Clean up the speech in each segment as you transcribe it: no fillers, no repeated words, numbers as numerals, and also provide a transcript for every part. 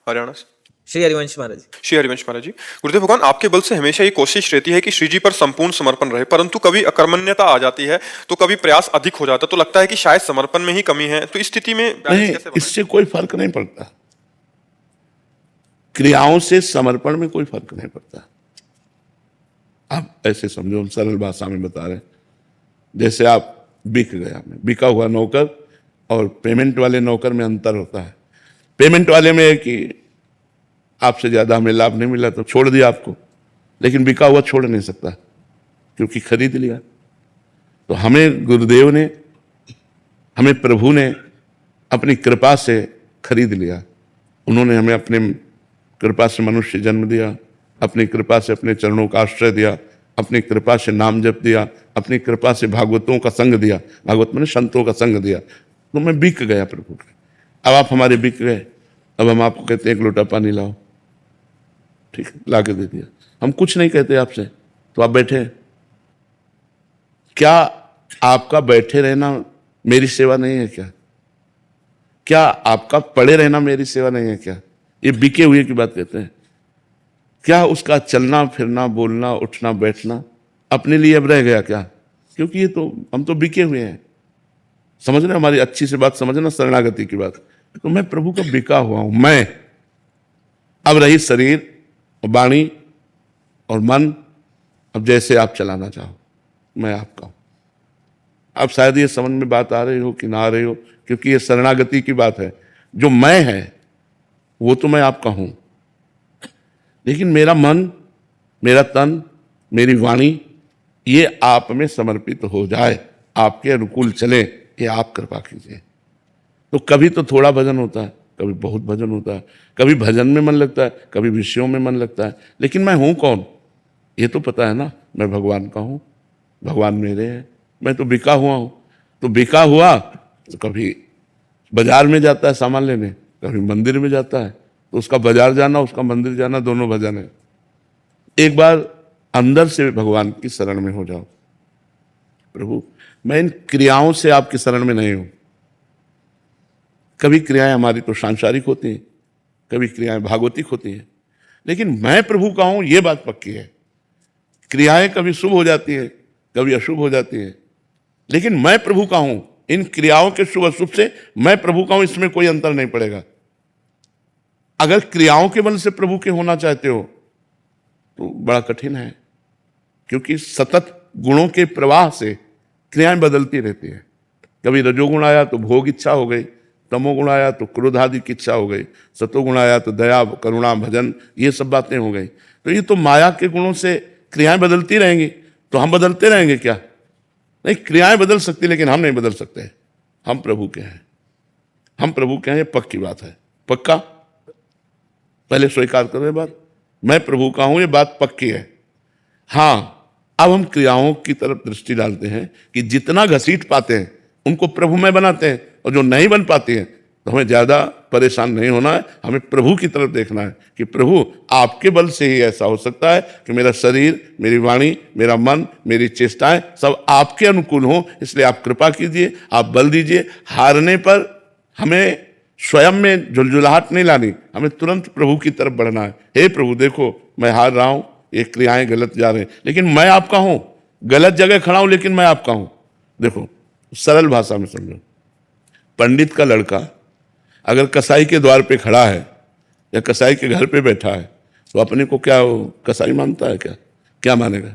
हरियाणा से। श्री हरिवंश महाराज। श्री हरिवंश महाराज जी, गुरुदेव भगवान आपके बल से हमेशा ये कोशिश रहती है कि श्री जी पर संपूर्ण समर्पण रहे, परंतु कभी अकर्मण्यता आ जाती है तो कभी प्रयास अधिक हो जाता है, तो लगता है कि शायद समर्पण में ही कमी है। तो इस स्थिति में नहीं, इससे कोई फर्क नहीं पड़ता। क्रियाओं से समर्पण में कोई फर्क नहीं पड़ता। आप ऐसे समझो, हम सरल भाषा में बता रहे हैं, जैसे आप बिक गया, बिका हुआ नौकर और पेमेंट वाले नौकर में अंतर होता है। पेमेंट वाले में है कि आपसे ज्यादा हमें लाभ नहीं मिला तो छोड़ दिया आपको, लेकिन बिका हुआ छोड़ नहीं सकता क्योंकि खरीद लिया। तो हमें गुरुदेव ने, हमें प्रभु ने अपनी कृपा से खरीद लिया। उन्होंने हमें अपने कृपा से मनुष्य जन्म दिया, अपनी कृपा से अपने चरणों का आश्रय दिया, अपनी कृपा से नाम जप दिया, अपनी कृपा से भागवतों का संग दिया, भागवत में संतों का संग दिया। तो मैं बिक गया प्रभु के। अब आप हमारे बिक गए, अब हम आपको कहते हैं एक लोटा पानी लाओ, ठीक है, ला के दे दिया। हम कुछ नहीं कहते आपसे, तो आप बैठे। क्या आपका बैठे रहना मेरी सेवा नहीं है क्या? क्या आपका पड़े रहना मेरी सेवा नहीं है क्या? ये बिके हुए की बात कहते हैं। क्या उसका चलना फिरना, बोलना, उठना, बैठना अपने लिए अब रह गया क्या? क्योंकि ये तो हम तो बिके हुए हैं। समझ रहे, हमारी अच्छी से बात समझना, शरणागति की बात। तो मैं प्रभु का बिका हुआ हूं। मैं अब रही शरीर और वाणी और मन, अब जैसे आप चलाना चाहो, मैं आपका हूं। अब शायद ये समझ में बात आ रही हो कि ना आ रही हो, क्योंकि ये शरणागति की बात है। जो मैं है वो तो मैं आपका हूं, लेकिन मेरा मन, मेरा तन, मेरी वाणी ये आप में समर्पित हो जाए, आपके अनुकूल चले, ये आप कृपा कीजिए। तो कभी तो थोड़ा भजन होता है, कभी बहुत भजन होता है, कभी भजन में मन लगता है, कभी विषयों में मन लगता है, लेकिन मैं हूं कौन ये तो पता है ना। मैं भगवान का हूं, भगवान मेरे हैं, मैं तो बिका हुआ हूं। तो बिका हुआ तो कभी बाजार में जाता है सामान लेने, कभी मंदिर में जाता है। तो उसका बाजार जाना, उसका मंदिर जाना, दोनों भजन है। एक बार अंदर से भगवान की शरण में हो जाओ। प्रभु मैं इन क्रियाओं से आपकी शरण में नहीं हूं। कभी क्रियाएं हमारी तो सांसारिक होती हैं, कभी क्रियाएं भागवतिक होती हैं, लेकिन मैं प्रभु का हूं ये बात पक्की है। क्रियाएं कभी शुभ हो जाती है, कभी अशुभ हो जाती है, लेकिन मैं प्रभु का हूं। इन क्रियाओं के शुभ अशुभ से मैं प्रभु का हूं, इसमें कोई अंतर नहीं पड़ेगा। अगर क्रियाओं के बल से प्रभु के होना चाहते हो तो बड़ा कठिन है, क्योंकि सतत गुणों के प्रवाह से क्रियाएं बदलती रहती है। कभी रजोगुण आया तो भोग इच्छा हो गई, तमोगुण आया तो क्रोध आदि की इच्छा हो गई, सतोगुण आया तो दया, करुणा, भजन, ये सब बातें हो गई। तो ये तो माया के गुणों से क्रियाएं बदलती रहेंगी। तो हम बदलते रहेंगे क्या? नहीं, क्रियाएं बदल सकती, लेकिन हम नहीं बदल सकते। हम प्रभु के हैं, हम प्रभु के हैं, ये पक्की बात है। पक्का पहले स्वीकार करो ये बात, मैं प्रभु का हूं, ये बात पक्की है। हाँ, अब हम क्रियाओं की तरफ दृष्टि डालते हैं कि जितना घसीट पाते हैं उनको प्रभु में बनाते हैं, और जो नहीं बन पाती है तो हमें ज्यादा परेशान नहीं होना है। हमें प्रभु की तरफ देखना है कि प्रभु आपके बल से ही ऐसा हो सकता है कि मेरा शरीर, मेरी वाणी, मेरा मन, मेरी चेष्टाएं सब आपके अनुकूल हों। इसलिए आप कृपा कीजिए, आप बल दीजिए। हारने पर हमें स्वयं में झुलझुलाहट नहीं लानी, हमें तुरंत प्रभु की तरफ बढ़ना है। हे प्रभु देखो मैं हार रहा हूं, ये क्रियाएं गलत जा रहे हैं, लेकिन मैं आपका हूं। गलत जगह खड़ा हूं, लेकिन मैं आपका हूं। देखो सरल भाषा में समझो, पंडित का लड़का अगर कसाई के द्वार पे खड़ा है या कसाई के घर पे बैठा है तो अपने को क्या कसाई मानता है? क्या मानेगा?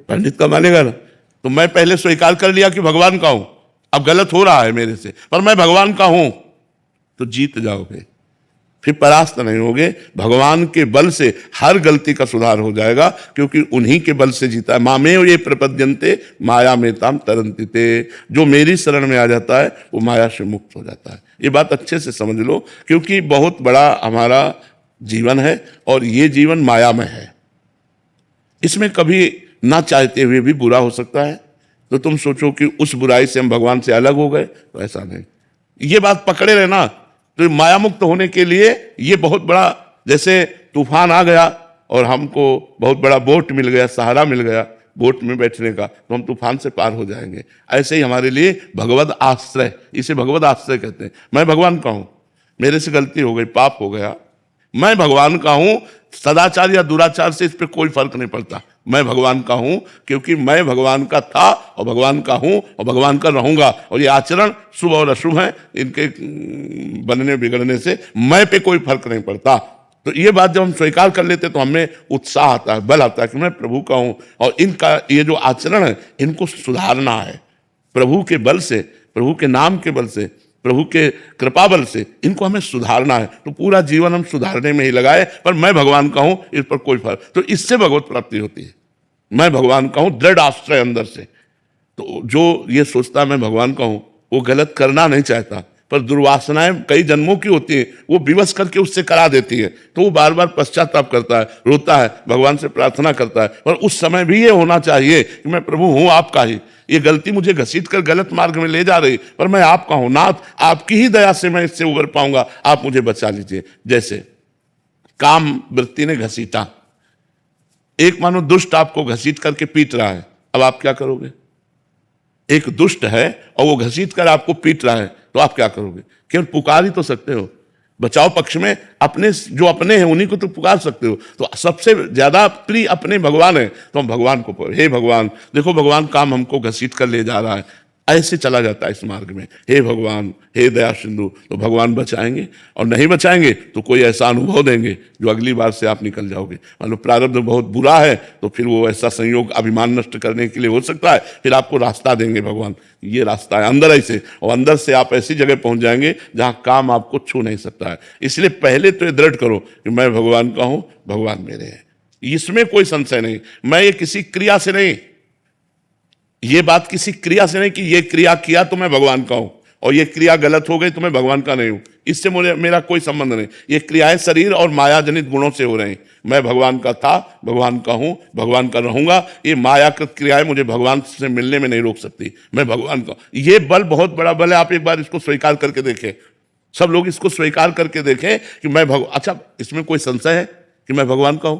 पंडित का मानेगा ना। तो मैं पहले स्वीकार कर लिया कि भगवान का हूं, अब गलत हो रहा है मेरे से, पर मैं भगवान का हूं, तो जीत जाओगे, फिर परास्त नहीं होगे। भगवान के बल से हर गलती का सुधार हो जाएगा, क्योंकि उन्हीं के बल से जीता है। मामेव ये प्रपद्यन्ते माया में ताम तरन्ति ते। जो मेरी शरण में आ जाता है वो माया से मुक्त हो जाता है। ये बात अच्छे से समझ लो, क्योंकि बहुत बड़ा हमारा जीवन है और ये जीवन मायामय है। इसमें कभी ना चाहते हुए भी बुरा हो सकता है, तो तुम सोचो कि उस बुराई से हम भगवान से अलग हो गए, तो ऐसा नहीं। ये बात पकड़े रहना। तो माया मुक्त होने के लिए ये बहुत बड़ा, जैसे तूफान आ गया और हमको बहुत बड़ा बोट मिल गया, सहारा मिल गया बोट में बैठने का, तो हम तूफान से पार हो जाएंगे। ऐसे ही हमारे लिए भगवद आश्रय, इसे भगवद आश्रय कहते हैं। मैं भगवान का हूं, मेरे से गलती हो गई, पाप हो गया, मैं भगवान का हूं, सदाचार या दुराचार से इस पे कोई फर्क नहीं पड़ता। मैं भगवान का हूं क्योंकि मैं भगवान का था और भगवान का हूं और भगवान का रहूंगा। और ये आचरण शुभ और अशुभ है, इनके बनने बिगड़ने से मैं पे कोई फर्क नहीं पड़ता। तो ये बात जब हम स्वीकार कर लेते तो हमें उत्साह आता है, बल आता है कि मैं प्रभु का हूं और इनका ये जो आचरण है इनको सुधारना है। प्रभु के बल से, प्रभु के नाम के बल से, प्रभु के कृपा बल से इनको हमें सुधारना है। तो पूरा जीवन हम सुधारने में ही लगाए, पर मैं भगवान का हूं इस पर कोई फर्क। तो इससे भगवत प्राप्ति होती है। मैं भगवान का हूं, दृढ़ आश्रय अंदर से। तो जो ये सोचता है मैं भगवान का हूं, वो गलत करना नहीं चाहता, पर दुर्वासनाएं कई जन्मों की होती है, वो विवश करके उससे करा देती है। तो वो बार बार पश्चाताप करता है, रोता है, भगवान से प्रार्थना करता है। पर उस समय भी ये होना चाहिए कि मैं प्रभु हूं आपका ही, ये गलती मुझे घसीट कर गलत मार्ग में ले जा रही, पर मैं आपका हूं, नाथ आपकी ही दया से मैं इससे उबर पाऊंगा, आप मुझे बचा लीजिए। जैसे काम वृत्ति ने घसीटा, एक मानो दुष्ट आपको घसीट करके पीट रहा है, अब आप क्या करोगे? एक दुष्ट है और वो घसीट कर आपको पीट रहा है, तो आप क्या करोगे? केवल पुकार ही तो सकते हो। बचाव पक्ष में अपने जो अपने हैं उन्हीं को तो पुकार सकते हो। तो सबसे ज्यादा प्रिय अपने भगवान है, तो हम भगवान को, हे भगवान देखो भगवान काम हमको घसीट कर ले जा रहा है, ऐसे चला जाता है इस मार्ग में। हे भगवान, हे दया सिंधु, तो भगवान बचाएंगे, और नहीं बचाएंगे तो कोई ऐसा अनुभव देंगे जो अगली बार से आप निकल जाओगे। मान लो प्रारब्ध बहुत बुरा है तो फिर वो ऐसा संयोग अभिमान नष्ट करने के लिए हो सकता है, फिर आपको रास्ता देंगे भगवान, ये रास्ता है अंदर ऐसे, और अंदर से आप ऐसी जगह पहुंच जाएंगे जहां काम आपको छू नहीं सकता है। इसलिए पहले तो ये दृढ़ करो कि मैं भगवान का हूं, भगवान मेरे हैं, इसमें कोई संशय नहीं। मैं ये किसी क्रिया से नहीं, ये बात किसी क्रिया से नहीं कि ये क्रिया किया तो मैं भगवान का हूं और ये क्रिया गलत हो गई तो मैं भगवान का नहीं हूं, इससे मेरा कोई संबंध नहीं। ये क्रियाएं शरीर और माया जनित गुणों से हो रही। मैं भगवान का था, भगवान का हूं, भगवान का रहूंगा। ये मायाकृत क्रियाएं मुझे भगवान से मिलने में नहीं रोक सकती। मैं भगवान का, ये बल बहुत बड़ा बल है। आप एक बार इसको स्वीकार करके देखें, सब लोग इसको स्वीकार करके देखें कि मैं अच्छा इसमें कोई संशय है कि मैं भगवान का हूं?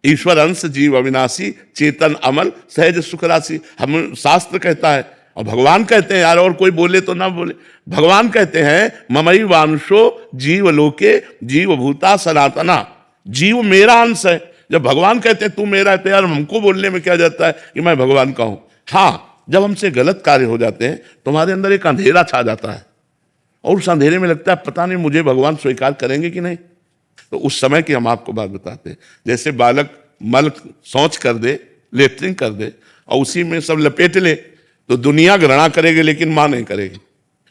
ईश्वर अंश जीव अविनाशी, चेतन अमल, सहज सुख राशि, हम शास्त्र कहता है और भगवान कहते हैं। यार और कोई बोले तो ना बोले, भगवान कहते हैं ममई वांशो जीव लोके जीव भूता सनातना, जीव मेरा अंश है। जब भगवान कहते हैं तू मेरा है, तो यार हमको बोलने में क्या जाता है कि मैं भगवान का हूं। हाँ, जब हमसे गलत कार्य हो जाते हैं तो हमारे अंदर एक अंधेरा छा जाता है और उस अंधेरे में लगता है पता नहीं मुझे भगवान स्वीकार करेंगे कि नहीं। तो उस समय की हम आपको बात बताते हैं। जैसे बालक मल शौच कर दे, लेटरिन कर दे और उसी में सब लपेट ले, तो दुनिया घृणा करेगी लेकिन माँ नहीं करेगी।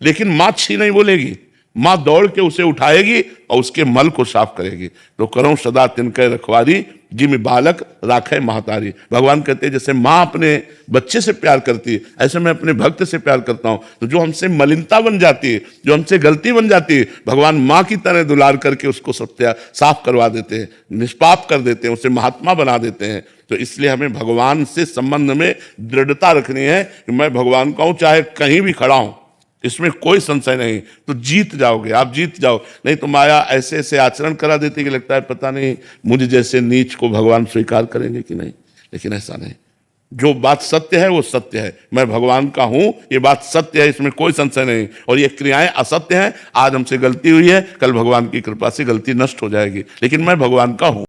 लेकिन माँ छी नहीं बोलेगी, माँ दौड़ के उसे उठाएगी और उसके मल को साफ करेगी। तो करो सदा तिनके रखवारी, जिम बालक राखे महतारी। भगवान कहते हैं जैसे माँ अपने बच्चे से प्यार करती है, ऐसे मैं अपने भक्त से प्यार करता हूं। तो जो हमसे मलिनता बन जाती है, जो हमसे गलती बन जाती है, भगवान माँ की तरह दुलार करके उसको साफ करवा देते हैं, निष्पाप कर देते हैं, उसे महात्मा बना देते हैं। तो इसलिए हमें भगवान से संबंध में दृढ़ता रखनी है कि मैं भगवान का हूं, चाहे कहीं भी खड़ा हूं, इसमें कोई संशय नहीं। तो जीत जाओगे, आप जीत जाओ। नहीं तो माया ऐसे ऐसे आचरण करा देती कि लगता है पता नहीं मुझे जैसे नीच को भगवान स्वीकार करेंगे कि नहीं। लेकिन ऐसा नहीं, जो बात सत्य है वो सत्य है। मैं भगवान का हूं, ये बात सत्य है, इसमें कोई संशय नहीं। और ये क्रियाएं असत्य हैं। आज हमसे गलती हुई है, कल भगवान की कृपा से गलती नष्ट हो जाएगी, लेकिन मैं भगवान का हूं।